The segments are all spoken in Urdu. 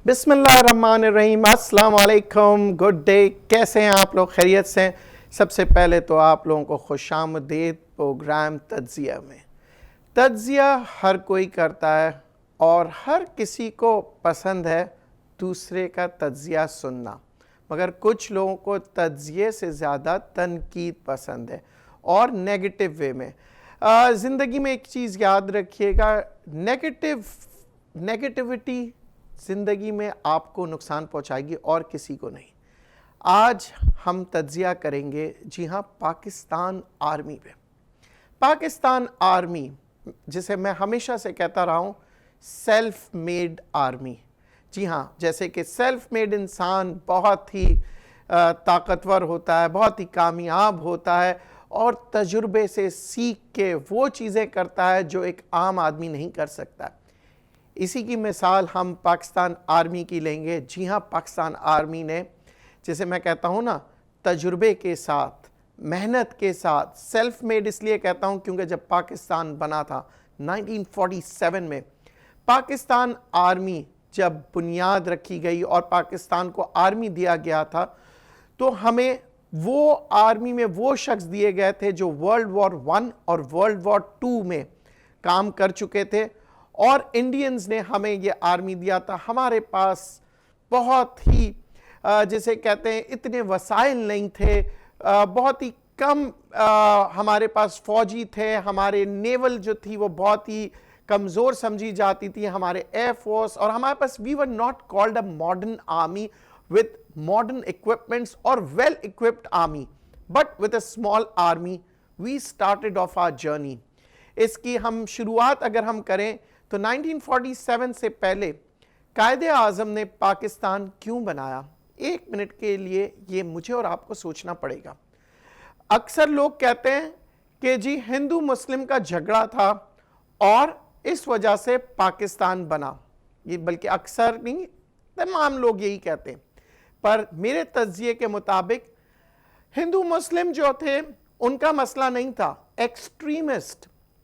بسم اللہ الرحمن الرحیم، السلام علیکم، گڈ ڈے، کیسے ہیں آپ لوگ؟ خیریت سے ہیں؟ سب سے پہلے تو آپ لوگوں کو خوش آمدید پروگرام تجزیہ میں۔ تجزیہ ہر کوئی کرتا ہے اور ہر کسی کو پسند ہے دوسرے کا تجزیہ سننا، مگر کچھ لوگوں کو تجزیے سے زیادہ تنقید پسند ہے اور نیگیٹو وے میں۔ زندگی میں ایک چیز یاد رکھیے گا، نیگیٹیوٹی زندگی میں آپ کو نقصان پہنچائے گی اور کسی کو نہیں۔ آج ہم تجزیہ کریں گے، جی ہاں، پاکستان آرمی پہ۔ پاکستان آرمی، جسے میں ہمیشہ سے کہتا رہا ہوں، سیلف میڈ آرمی۔ جی ہاں، جیسے کہ سیلف میڈ انسان بہت ہی طاقتور ہوتا ہے، بہت ہی کامیاب ہوتا ہے اور تجربے سے سیکھ کے وہ چیزیں کرتا ہے جو ایک عام آدمی نہیں کر سکتا۔ اسی کی مثال ہم پاکستان آرمی کی لیں گے۔ جی ہاں، پاکستان آرمی نے، جسے میں کہتا ہوں نا، تجربے کے ساتھ، محنت کے ساتھ، سیلف میڈ اس لیے کہتا ہوں کیونکہ جب پاکستان بنا تھا 1947 میں، پاکستان آرمی جب بنیاد رکھی گئی اور پاکستان کو آرمی دیا گیا تھا، تو ہمیں وہ آرمی میں وہ شخص دیے گئے تھے جو ورلڈ وار 1 اور ورلڈ وار 2 میں کام کر چکے تھے، اور انڈینز نے ہمیں یہ آرمی دیا تھا۔ ہمارے پاس بہت ہی جسے کہتے ہیں اتنے وسائل نہیں تھے، بہت ہی کم ہمارے پاس فوجی تھے، ہمارے نیول جو تھی وہ بہت ہی کمزور سمجھی جاتی تھی، ہمارے ایئر فورس، اور ہمارے پاس we were not called a modern army with modern equipments or well equipped army, but with a small army we started off our journey۔ اس کی ہم شروعات اگر ہم کریں تو 1947 سے پہلے قائد اعظم نے پاکستان کیوں بنایا؟ ایک منٹ کے لیے یہ مجھے اور آپ کو سوچنا پڑے گا۔ اکثر لوگ کہتے ہیں کہ جی ہندو مسلم کا جھگڑا تھا اور اس وجہ سے پاکستان بنا، یہ بلکہ اکثر نہیں، تمام لوگ یہی کہتے ہیں، پر میرے تجزیے کے مطابق ہندو مسلم جو تھے ان کا مسئلہ نہیں تھا،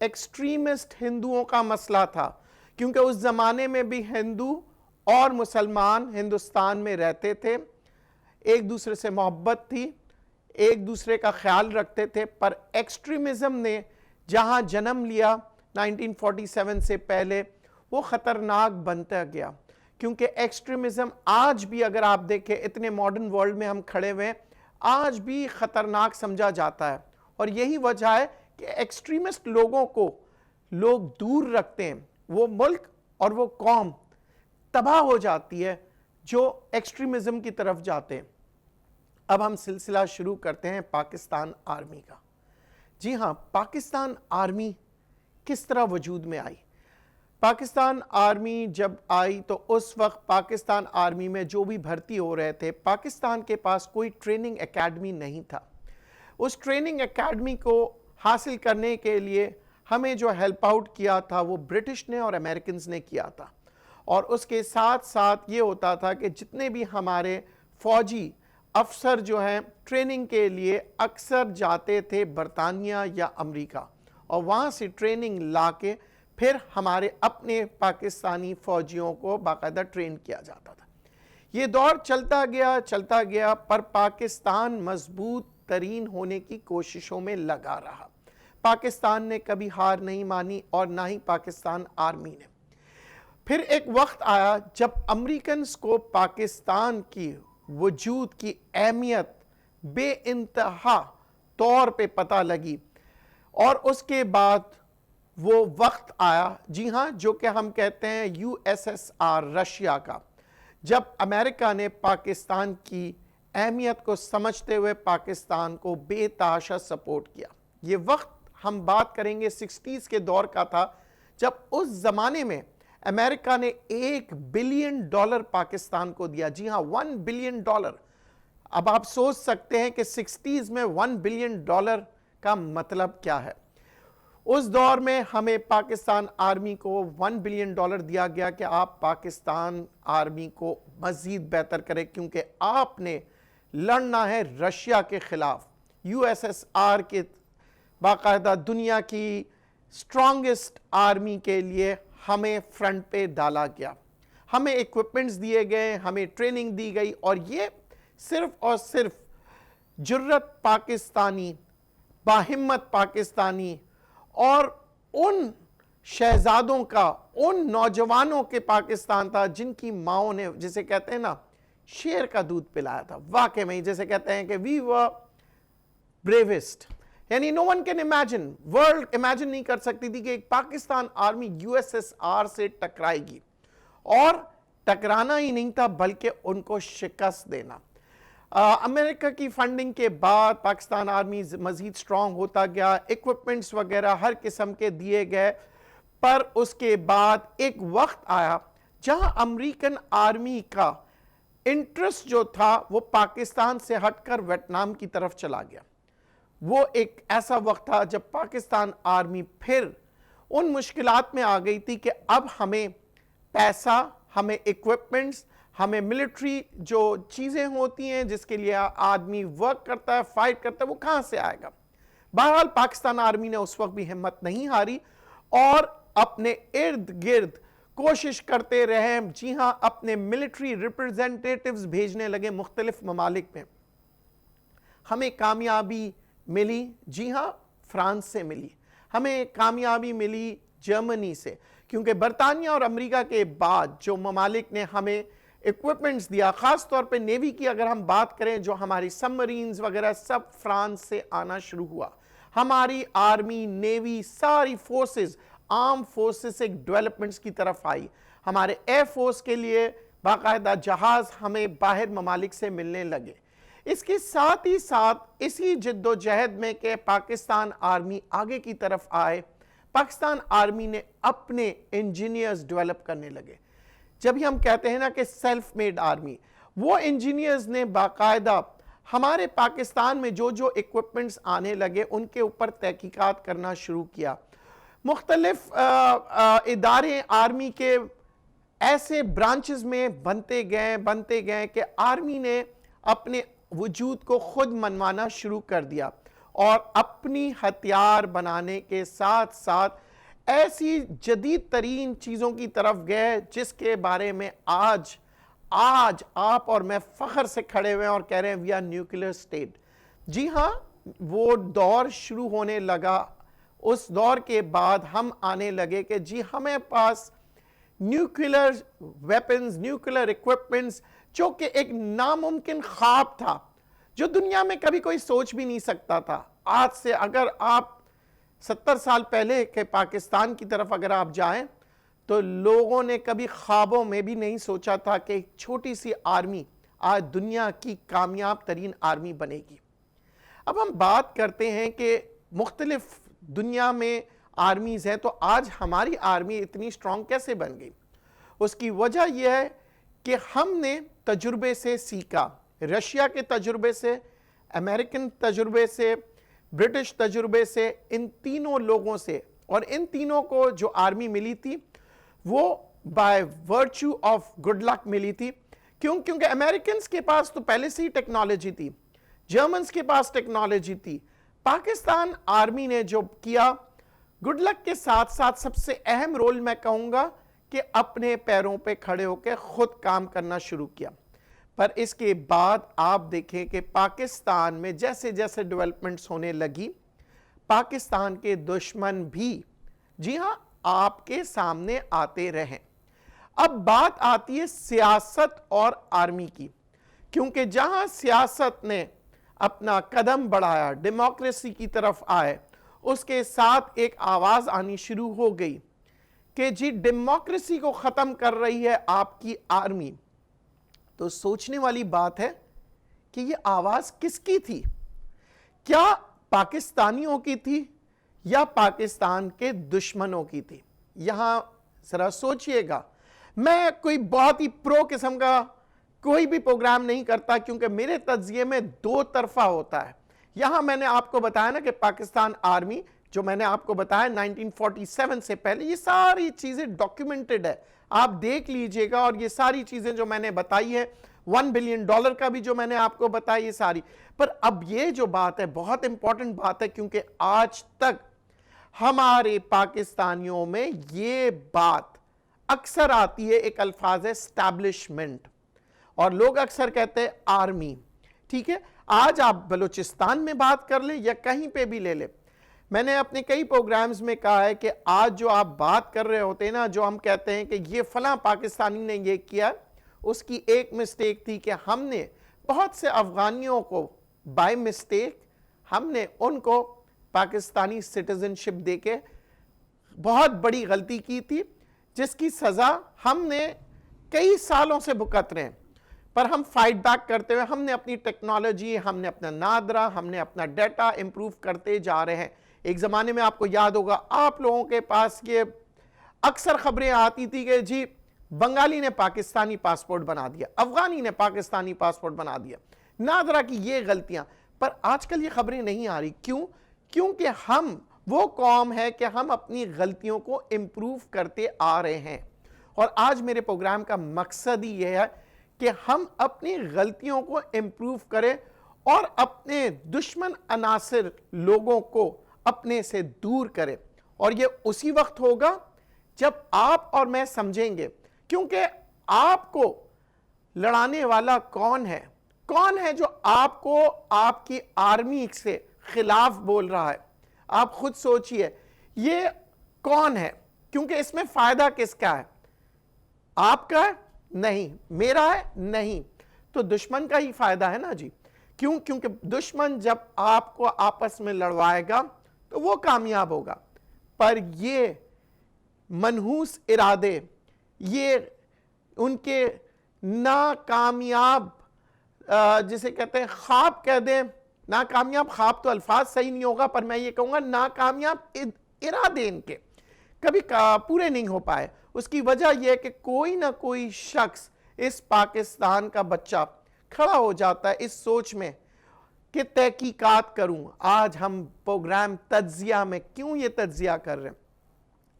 ایکسٹریمسٹ ہندوؤں کا مسئلہ تھا، کیونکہ اس زمانے میں بھی ہندو اور مسلمان ہندوستان میں رہتے تھے، ایک دوسرے سے محبت تھی، ایک دوسرے کا خیال رکھتے تھے، پر ایکسٹریمزم نے جہاں جنم لیا 1947 سے پہلے، وہ خطرناک بنتا گیا، کیونکہ ایکسٹریمزم آج بھی اگر آپ دیکھیں اتنے ماڈرن ورلڈ میں ہم کھڑے ہوئے، آج بھی خطرناک سمجھا جاتا ہے، اور یہی وجہ ہے کہ ایکسٹریمسٹ لوگوں کو لوگ دور رکھتے ہیں، وہ ملک اور وہ قوم تباہ ہو جاتی ہے جو ایکسٹریمزم کی طرف جاتے ہیں۔ اب ہم سلسلہ شروع کرتے ہیں پاکستان آرمی کا۔ جی ہاں، پاکستان آرمی کس طرح وجود میں آئی؟ پاکستان آرمی جب آئی تو اس وقت پاکستان آرمی میں جو بھی بھرتی ہو رہے تھے، پاکستان کے پاس کوئی ٹریننگ اکیڈمی نہیں تھا۔ اس ٹریننگ اکیڈمی کو حاصل کرنے کے لیے ہمیں جو ہیلپ آؤٹ کیا تھا وہ برٹش نے اور امریکنز نے کیا تھا، اور اس کے ساتھ ساتھ یہ ہوتا تھا کہ جتنے بھی ہمارے فوجی افسر جو ہیں ٹریننگ کے لیے اکثر جاتے تھے برطانیہ یا امریکہ، اور وہاں سے ٹریننگ لا کے پھر ہمارے اپنے پاکستانی فوجیوں کو باقاعدہ ٹرین کیا جاتا تھا۔ یہ دور چلتا گیا پر پاکستان مضبوط ترین ہونے کی کوششوں میں لگا رہا۔ پاکستان نے کبھی ہار نہیں مانی اور نہ ہی پاکستان آرمی نے۔ پھر ایک وقت آیا جب امریکنز کو پاکستان کی وجود کی اہمیت بے انتہا طور پہ پتہ لگی، اور اس کے بعد وہ وقت آیا، جی ہاں، جو کہ ہم کہتے ہیں USSR رشیا کا، جب امریکہ نے پاکستان کی اہمیت کو سمجھتے ہوئے پاکستان کو بے تحاشا سپورٹ کیا۔ یہ وقت ہم بات کریں گے 60s کے دور کا تھا، جب اس زمانے میں امریکہ نے $1 بلین پاکستان کو دیا۔ جی ہاں، $1 بلین۔ اب آپ سوچ سکتے ہیں کہ 60s میں $1 بلین کا مطلب کیا ہے۔ اس دور میں ہمیں پاکستان آرمی کو $1 بلین دیا گیا کہ آپ پاکستان آرمی کو مزید بہتر کریں، کیونکہ آپ نے لڑنا ہے رشیا کے خلاف۔ USSR کے باقاعدہ دنیا کی سٹرونگسٹ آرمی کے لیے ہمیں فرنٹ پہ ڈالا گیا۔ ہمیں ایکوپمنٹس دیے گئے, ہمیں ٹریننگ دی گئی, اور یہ صرف اور صرف جرت پاکستانی, باہمت پاکستانی اور ان شہزادوں کا, ان نوجوانوں کے پاکستان تھا جن کی ماؤں نے, جسے کہتے ہیں نا, شیر کا دودھ پلایا تھا. واقعی میں جیسے کہتے ہیں کہ we were bravest, یعنی no one can imagine, world imagine نہیں کر سکتی تھی کہ ایک پاکستان آرمی USSR سے ٹکرائے گی, اور ٹکرانا ہی نہیں تھا بلکہ ان کو شکست دینا. امریکہ کی فنڈنگ کے بعد پاکستان آرمی مزید سٹرونگ ہوتا گیا, ایکوپمنٹس وغیرہ ہر قسم کے دیے گئے, پر اس کے بعد ایک وقت آیا جہاں امریکن آرمی کا انٹرسٹ جو تھا وہ پاکستان سے ہٹ کر ویتنام کی طرف چلا گیا. وہ ایک ایسا وقت تھا جب پاکستان آرمی پھر ان مشکلات میں آ گئی تھی کہ اب ہمیں پیسہ, ہمیں ایکوپمنٹس, ہمیں ملٹری جو چیزیں ہوتی ہیں جس کے لیے آدمی ورک کرتا ہے, فائٹ کرتا ہے, وہ کہاں سے آئے گا. بہرحال پاکستان آرمی نے اس وقت بھی ہمت نہیں ہاری اور اپنے ارد گرد کوشش کرتے رہے. جی ہاں, اپنے ملٹری ریپرزینٹیٹیوز بھیجنے لگے مختلف ممالک میں. ہمیں کامیابی ملی, جی ہاں, فرانس سے ملی, ہمیں کامیابی ملی جرمنی سے, کیونکہ برطانیہ اور امریکہ کے بعد جو ممالک نے ہمیں ایکوپمنٹس دیا, خاص طور پہ نیوی کی اگر ہم بات کریں, جو ہماری سب مرینز وغیرہ سب فرانس سے آنا شروع ہوا. ہماری آرمی, نیوی, ساری فورسز, آرم فورسز سے ڈیولپمنٹس کی طرف آئی. ہمارے ایئر فورس کے لیے باقاعدہ جہاز ہمیں باہر ممالک سے ملنے لگے. اس کے ساتھ ہی ساتھ اسی جد و جہد میں کہ پاکستان آرمی آگے کی طرف آئے, پاکستان آرمی نے اپنے انجینئرز ڈیولپ کرنے لگے. جب ہی ہم کہتے ہیں نا کہ سیلف میڈ آرمی, وہ انجینئرز نے باقاعدہ ہمارے پاکستان میں جو جو ایکوپمنٹس آنے لگے ان کے اوپر تحقیقات کرنا شروع کیا. مختلف ادارے آرمی کے ایسے برانچز میں بنتے گئے کہ آرمی نے اپنے وجود کو خود منوانا شروع کر دیا, اور اپنی ہتھیار بنانے کے ساتھ ساتھ ایسی جدید ترین چیزوں کی طرف گئے جس کے بارے میں آج آپ اور میں فخر سے کھڑے ہوئے ہیں اور کہہ رہے ہیں وی آر نیوکلیئر اسٹیٹ. جی ہاں, وہ دور شروع ہونے لگا. اس دور کے بعد ہم آنے لگے کہ جی ہمیں پاس نیوکلیئر ویپنز, نیوکلیئر ایکوپمنٹس, جو کہ ایک ناممکن خواب تھا, جو دنیا میں کبھی کوئی سوچ بھی نہیں سکتا تھا. آج سے اگر آپ 70 سال پہلے کے پاکستان کی طرف اگر آپ جائیں تو لوگوں نے کبھی خوابوں میں بھی نہیں سوچا تھا کہ ایک چھوٹی سی آرمی آج دنیا کی کامیاب ترین آرمی بنے گی. اب ہم بات کرتے ہیں کہ مختلف دنیا میں آرمیز ہیں, تو آج ہماری آرمی اتنی سٹرونگ کیسے بن گئی؟ اس کی وجہ یہ ہے کہ ہم نے تجربے سے سیکھا, رشیا کے تجربے سے, امریکن تجربے سے, برٹش تجربے سے, ان تینوں لوگوں سے. اور ان تینوں کو جو آرمی ملی تھی وہ by virtue of good luck ملی تھی. کیونکہ امریکنز کے پاس تو پہلے سے ہی ٹیکنالوجی تھی, جرمنز کے پاس ٹیکنالوجی تھی. پاکستان آرمی نے جو کیا, گڈ لک کے ساتھ ساتھ سب سے اہم رول میں کہوں گا کہ اپنے پیروں پہ کھڑے ہو کے خود کام کرنا شروع کیا. پر اس کے بعد آپ دیکھیں کہ پاکستان میں جیسے جیسے ڈیولپمنٹس ہونے لگی, پاکستان کے دشمن بھی جی ہاں آپ کے سامنے آتے رہیں. اب بات آتی ہے سیاست اور آرمی کی, کیونکہ جہاں سیاست نے اپنا قدم بڑھایا, ڈیموکریسی کی طرف آئے, اس کے ساتھ ایک آواز آنی شروع ہو گئی کہ جی ڈیموکریسی کو ختم کر رہی ہے آپ کی آرمی. تو سوچنے والی بات ہے کہ یہ آواز کس کی تھی؟ کیا پاکستانیوں کی تھی یا پاکستان کے دشمنوں کی تھی؟ یہاں ذرا سوچئے گا. میں کوئی بہت ہی پرو قسم کا کوئی بھی پروگرام نہیں کرتا, کیونکہ میرے تجزیے میں دو طرفہ ہوتا ہے. یہاں میں نے آپ کو بتایا نا کہ پاکستان آرمی, جو میں نے آپ کو بتایا 1947 سے پہلے, یہ ساری چیزیں ڈاکیومنٹڈ ہے, آپ دیکھ لیجئے گا. اور یہ ساری چیزیں جو میں نے بتائی ہے, $1 بلین کا بھی جو میں نے آپ کو بتائی, یہ ساری. پر اب یہ جو بات ہے بہت امپورٹنٹ بات ہے, کیونکہ آج تک ہمارے پاکستانیوں میں یہ بات اکثر آتی ہے ایک الفاظ ہے اسٹیبلشمنٹ، اور لوگ اکثر کہتے ہیں آرمی. ٹھیک ہے، آج آپ بلوچستان میں بات کر لیں یا کہیں پہ بھی لے لیں، میں نے اپنے کئی پروگرامز میں کہا ہے کہ آج جو آپ بات کر رہے ہوتے ہیں نا، جو ہم کہتے ہیں کہ یہ فلاں پاکستانی نے یہ کیا، اس کی ایک مسٹیک تھی کہ ہم نے بہت سے افغانیوں کو بائی مسٹیک ہم نے ان کو پاکستانی سٹیزن شپ دے کے بہت بڑی غلطی کی تھی، جس کی سزا ہم نے کئی سالوں سے بھگت رہے ہیں. پر ہم فائٹ بیک کرتے ہوئے ہم نے اپنی ٹیکنالوجی، ہم نے اپنا نادرا، ہم نے اپنا ڈیٹا امپروو کرتے جا رہے ہیں. ایک زمانے میں آپ کو یاد ہوگا، آپ لوگوں کے پاس یہ اکثر خبریں آتی تھی کہ جی بنگالی نے پاکستانی پاسپورٹ بنا دیا، افغانی نے پاکستانی پاسپورٹ بنا دیا، نادرا کی یہ غلطیاں. پر آج کل یہ خبریں نہیں آ رہی. کیوں؟ کیونکہ ہم وہ قوم ہے کہ ہم اپنی غلطیوں کو امپروو کرتے آ رہے ہیں. اور آج میرے پروگرام کا مقصد ہی یہ ہے کہ ہم اپنی غلطیوں کو امپروو کریں اور اپنے دشمن عناصر لوگوں کو اپنے سے دور کریں. اور یہ اسی وقت ہوگا جب آپ اور میں سمجھیں گے، کیونکہ آپ کو لڑانے والا کون ہے؟ کون ہے جو آپ کو آپ کی آرمی سے خلاف بول رہا ہے؟ آپ خود سوچئے یہ کون ہے؟ کیونکہ اس میں فائدہ کس کا ہے؟ آپ کا ہے؟ نہیں. میرا ہے؟ نہیں. تو دشمن کا ہی فائدہ ہے نا جی. کیوں؟ کیونکہ دشمن جب آپ کو آپس میں لڑوائے گا تو وہ کامیاب ہوگا. پر یہ منحوس ارادے، یہ ان کے ناکامیاب جسے کہتے ہیں خواب کہہ دیں، ناکامیاب خواب تو الفاظ صحیح نہیں ہوگا، پر میں یہ کہوں گا ناکامیاب ارادے ان کے کبھی پورے نہیں ہو پائے. اس کی وجہ یہ ہے کہ کوئی نہ کوئی شخص اس پاکستان کا بچہ کھڑا ہو جاتا ہے اس سوچ میں کہ تحقیقات کروں. آج ہم پروگرام تجزیہ میں کیوں یہ تجزیہ کر رہے ہیں؟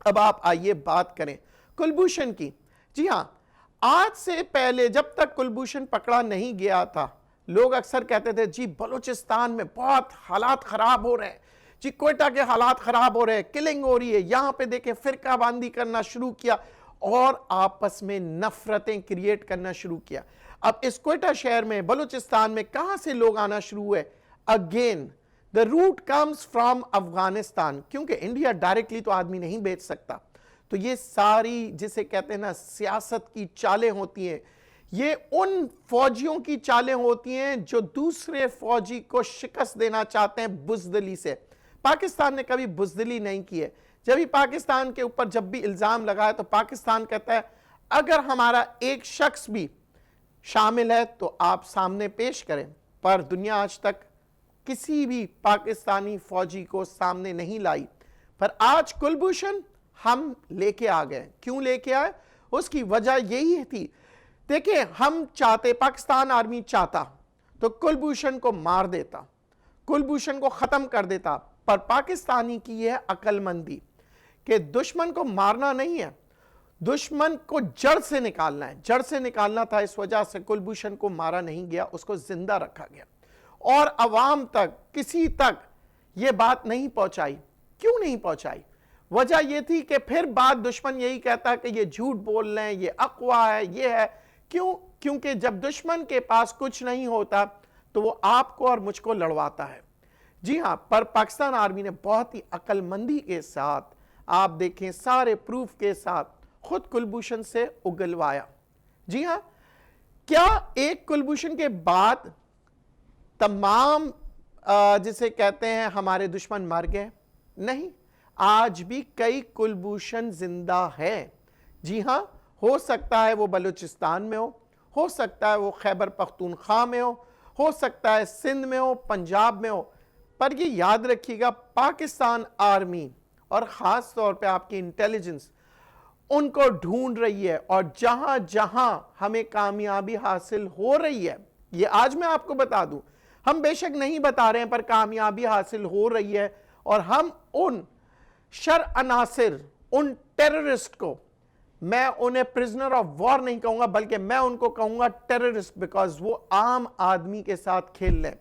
اب آپ آئیے بات کریں کلبھوشن کی. جی ہاں، آج سے پہلے جب تک کلبھوشن پکڑا نہیں گیا تھا، لوگ اکثر کہتے تھے جی بلوچستان میں بہت حالات خراب ہو رہے ہیں، جی کوئٹہ کے حالات خراب ہو رہے ہیں، کلنگ ہو رہی ہے، یہاں پہ دیکھیں فرقہ باندھی کرنا شروع کیا اور آپس میں نفرتیں کریٹ کرنا شروع کیا. اب اس کوئٹہ شہر میں، بلوچستان میں کہاں سے لوگ آنا شروع ہوئے؟ Again the root comes from Afghanistan, کیونکہ انڈیا ڈائریکٹلی تو آدمی نہیں بیچ سکتا. تو یہ ساری جسے کہتے ہیں نا سیاست کی چالیں ہوتی ہیں، یہ ان فوجیوں کی چالیں ہوتی ہیں جو دوسرے فوجی کو شکست دینا چاہتے ہیں بزدلی سے. پاکستان نے کبھی بزدلی نہیں کی ہے. جب ہی پاکستان کے اوپر جب بھی الزام لگا ہے تو پاکستان کہتا ہے اگر ہمارا ایک شخص بھی شامل ہے تو آپ سامنے پیش کریں. پر دنیا آج تک کسی بھی پاکستانی فوجی کو سامنے نہیں لائی. پر آج کلبھوشن ہم لے کے آ گئے. کیوں لے کے آئے؟ اس کی وجہ یہی تھی. دیکھیں، ہم چاہتے، پاکستان آرمی چاہتا تو کلبھوشن کو مار دیتا، کلبھوشن کو ختم کر دیتا. پر پاکستانی کی یہ عقل مندی کہ دشمن کو مارنا نہیں ہے، دشمن کو جڑ سے نکالنا ہے. جڑ سے نکالنا تھا، اس وجہ سے کلبھوشن کو مارا نہیں گیا، اس کو زندہ رکھا گیا اور عوام تک، کسی تک یہ بات نہیں پہنچائی. کیوں نہیں پہنچائی؟ وجہ یہ تھی کہ پھر بعد دشمن یہی کہتا کہ یہ جھوٹ بول رہے ہیں، یہ اقوا ہے، یہ ہے. کیوں؟ کیونکہ جب دشمن کے پاس کچھ نہیں ہوتا تو وہ آپ کو اور مجھ کو لڑواتا ہے. جی ہاں، پر پاکستان آرمی نے بہت ہی عقل مندی کے ساتھ، آپ دیکھیں سارے پروف کے ساتھ، خود کلبھوشن سے اگلوایا. جی ہاں، کیا ایک کلبھوشن کے بعد تمام جسے کہتے ہیں ہمارے دشمن مر گئے؟ نہیں، آج بھی کئی کلبھوشن زندہ ہے. جی ہاں، ہو سکتا ہے وہ بلوچستان میں ہو سکتا ہے وہ خیبر پختونخوا میں ہو سکتا ہے سندھ میں ہو، پنجاب میں ہو. پر یہ یاد رکھیے گا، پاکستان آرمی اور خاص طور پہ آپ کی انٹیلیجنس ان کو ڈھونڈ رہی ہے، اور جہاں جہاں ہمیں کامیابی حاصل ہو رہی ہے، یہ آج میں آپ کو بتا دوں، ہم بے شک نہیں بتا رہے ہیں پر کامیابی حاصل ہو رہی ہے. اور ہم ان شر عناصر، ان ٹیررسٹ کو، میں انہیں پرزنر آف وار نہیں کہوں گا بلکہ میں ان کو کہوں گا ٹیررسٹ، بیکاز وہ عام آدمی کے ساتھ کھیل لیں.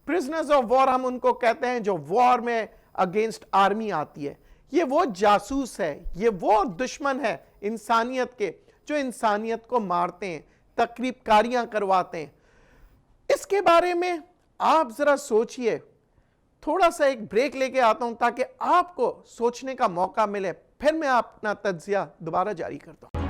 پرزنرز آف وار ہم ان کو کہتے ہیں جو وار میں اگینسٹ آرمی آتی ہے. یہ وہ جاسوس ہے، یہ وہ دشمن ہے انسانیت کے جو انسانیت کو مارتے ہیں، تقریب کاریاں کرواتے ہیں۔ اس کے بارے میں آپ ذرا سوچئے۔ تھوڑا سا ایک بریک لے کے آتا ہوں تاکہ آپ کو سوچنے کا موقع ملے، پھر میں اپنا تجزیہ دوبارہ جاری کرتا ہوں۔